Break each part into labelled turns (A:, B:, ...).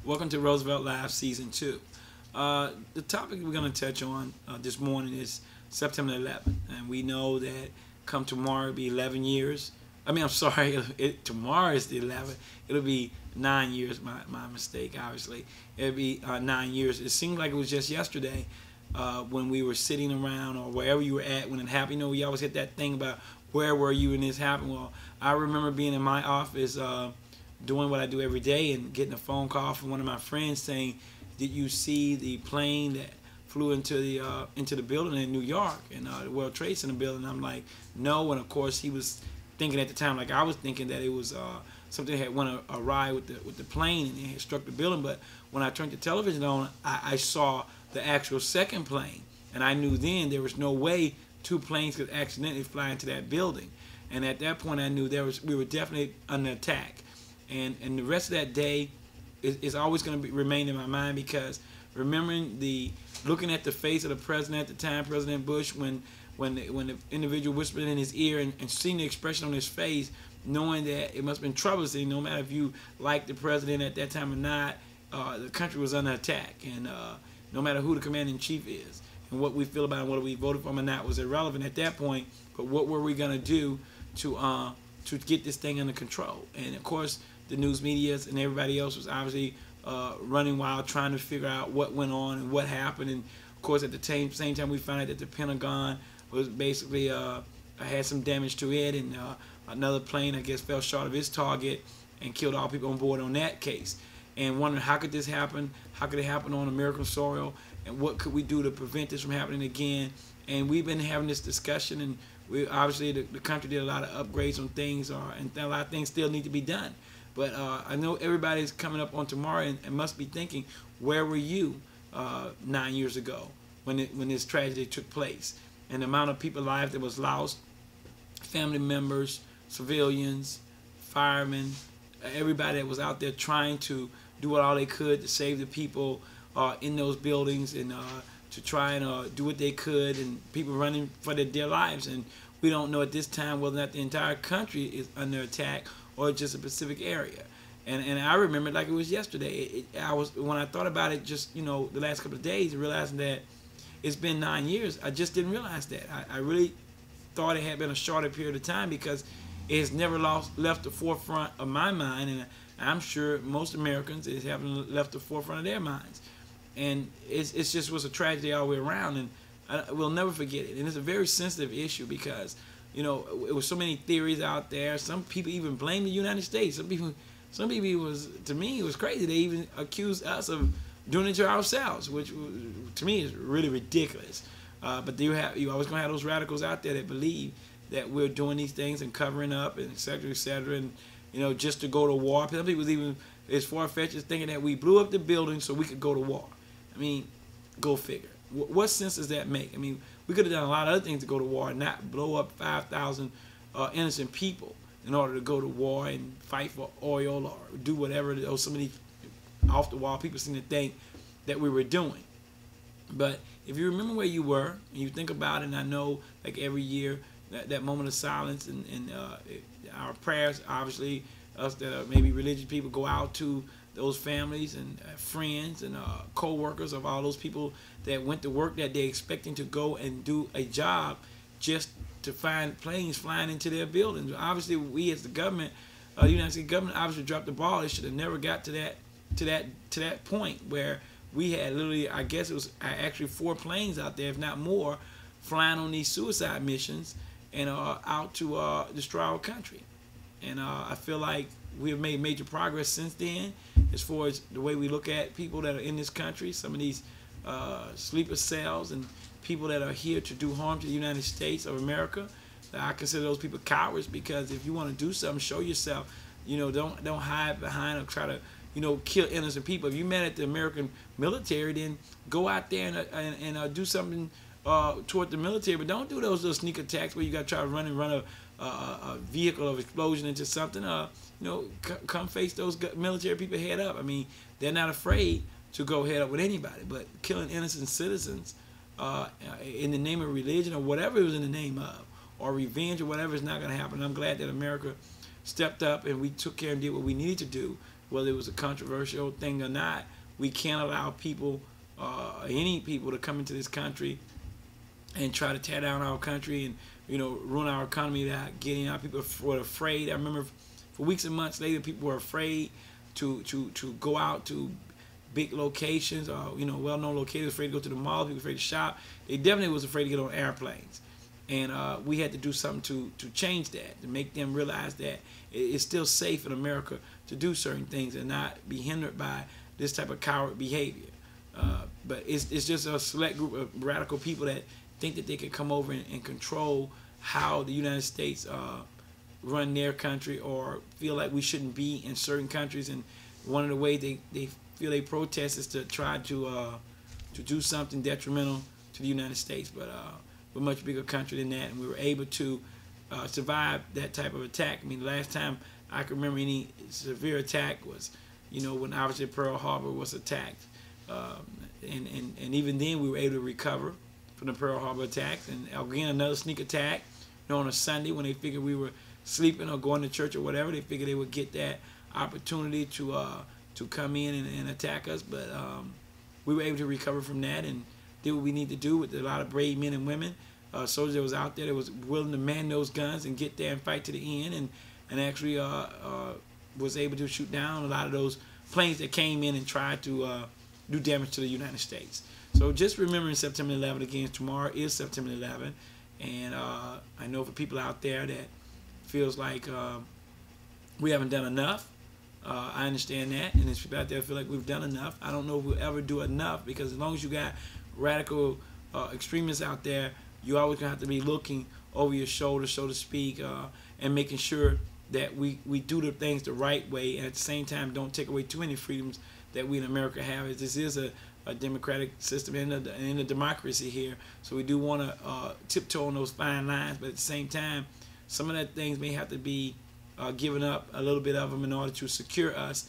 A: Welcome to Roosevelt Live Season 2. The topic we're going to touch on this morning is September 11th. And we know that come tomorrow, it'll be 11 years. I'm sorry, tomorrow is the 11th. It'll be 9 years, my mistake, obviously. It'll be 9 years. It seemed like it was just yesterday when we were sitting around or wherever you were at when it happened. You know, we always get that thing about where were you when this happened. Well, I remember being in my office doing what I do every day and getting a phone call from one of my friends saying, "Did you see the plane that flew into the building in New York and the World Trade Center building?" I'm like, "No," and of course he was thinking at the time like I was thinking that it was something had went awry with the plane and it had struck the building. But when I turned the television on, I saw the actual second plane, and I knew then there was no way two planes could accidentally fly into that building. And at that point, I knew we were definitely under attack. And the rest of that day is always going to remain in my mind, because remembering looking at the face of the president at the time, President Bush, when the individual whispered in his ear and seeing the expression on his face, knowing that it must have been troublesome, no matter if you liked the president at that time or not, the country was under attack. And no matter who the commander-in-chief is and what we feel about him, whether we voted for him or not, was irrelevant at that point. But what were we going to do to get this thing under control? And of course, the news media and everybody else was obviously running wild, trying to figure out what went on and what happened. And of course, at the same time, we found out that the Pentagon was basically had some damage to it, and another plane, I guess, fell short of its target and killed all people on board on that case. And wondering, how could this happen? How could it happen on American soil? And what could we do to prevent this from happening again? And we've been having this discussion, and we obviously the country did a lot of upgrades on things, and a lot of things still need to be done. But I know everybody's coming up on tomorrow and must be thinking, where were you 9 years ago when this tragedy took place? And the amount of people's lives that was lost, family members, civilians, firemen, everybody that was out there trying to do all they could to save the people in those buildings, and to try and do what they could, and people running for their dear lives. And we don't know at this time whether or not the entire country is under attack or just a specific area. And I remember it like it was yesterday. When I thought about it just, the last couple of days, realizing that it's been 9 years, I just didn't realize that. I really thought it had been a shorter period of time, because it has never left the forefront of my mind, and I'm sure most Americans, it haven't left the forefront of their minds. And it just was a tragedy all the way around, and we'll never forget it. And it's a very sensitive issue, because it was so many theories out there. Some people even blame the United States. Some people to me, it was crazy. They even accused us of doing it to ourselves, which to me is really ridiculous. But you always gonna have those radicals out there that believe that we're doing these things and covering up and et cetera, and just to go to war. Some people even as far-fetched as thinking that we blew up the building so we could go to war. I mean, go figure. What sense does that make? I mean, we could have done a lot of other things to go to war and not blow up 5,000 innocent people in order to go to war and fight for oil or do whatever some of these off-the-wall people seem to think that we were doing. But if you remember where you were and you think about it, and I know like every year that moment of silence and our prayers, obviously, us that are maybe religious people, go out to those families and friends and co-workers of all those people that went to work that day expecting to go and do a job just to find planes flying into their buildings. Obviously, we as the government, the United States government, obviously dropped the ball. It should have never got to that point where we had literally, I guess it was actually 4 planes out there, if not more, flying on these suicide missions and out to destroy our country. And I feel like we have made major progress since then as far as the way we look at people that are in this country, some of these sleeper cells and people that are here to do harm to the United States of America. I consider those people cowards, because if you want to do something, show yourself. Don't hide behind or try to kill innocent people. If you're mad at the American military, then go out there and do something toward the military. But don't do those little sneak attacks where you got to try to run a vehicle of explosion into something. Come face those military people head up. I mean, they're not afraid to go head up with anybody. But killing innocent citizens in the name of religion or whatever it was in the name of, or revenge or whatever, is not going to happen. And I'm glad that America stepped up and we took care and did what we needed to do whether it was a controversial thing or not. We can't allow people, any people, to come into this country and try to tear down our country and, you know, ruin our economy without getting out. People were afraid. I remember for weeks and months later, people were afraid to go out to big locations, you know, well-known locations, afraid to go to the mall, people afraid to shop. They definitely was afraid to get on airplanes. And we had to do something to change that, to make them realize that it's still safe in America to do certain things and not be hindered by this type of coward behavior. But it's just a select group of radical people that think that they can come over and control how the United States run their country, or feel like we shouldn't be in certain countries. And one of the ways they feel they protest is to try to do something detrimental to the United States. But we're a much bigger country than that, and we were able to survive that type of attack. I mean, the last time I can remember any severe attack was, you know, when obviously Pearl Harbor was attacked. And even then we were able to recover from the Pearl Harbor attacks. And again, another sneak attack, you know, on a Sunday when they figured we were sleeping or going to church or whatever. They figured they would get that opportunity to come in and attack us. But we were able to recover from that and did what we need to do with a lot of brave men and women, soldiers that was out there that was willing to man those guns and get there and fight to the end, and actually was able to shoot down a lot of those planes that came in and tried to do damage to the United States. So just remembering September 11th again. Tomorrow is September 11th, and I know for people out there that feels like we haven't done enough. I understand that, and there's people out there that feel like we've done enough. I don't know if we'll ever do enough, because as long as you got radical extremists out there, you always gonna have to be looking over your shoulder, so to speak, and making sure that we do the things the right way, and at the same time don't take away too many freedoms that we in America have. This is a democratic system and a democracy here, so we do want to tiptoe on those fine lines, but at the same time, some of that things may have to be given up, a little bit of them, in order to secure us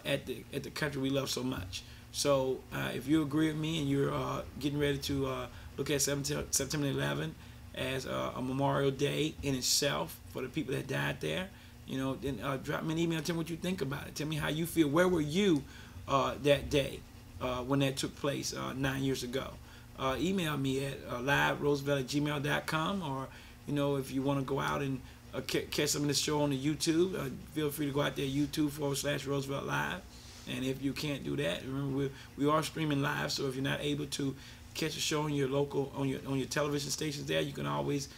A: at the country we love so much. So if you agree with me and you're getting ready to look at September 11th as a Memorial Day in itself for the people that died there, you know, then drop me an email. Tell me what you think about it. Tell me how you feel. Where were you that day when that took place 9 years ago? Email me at liveroosevelt@gmail.com, or, you know, if you want to go out and catch some of this show on the YouTube, feel free to go out there, YouTube.com/Roosevelt Live. And if you can't do that, remember we are streaming live. So if you're not able to catch a show on your local on your television stations there, you can always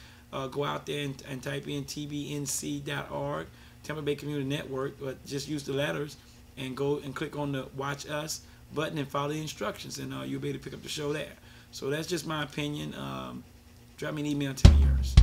A: go out there and type in tbnc.org, Tampa Bay Community Network, but just use the letters and go and click on the Watch Us button and follow the instructions, and you'll be able to pick up the show there. So that's just my opinion. Drop me an email and tell me yours.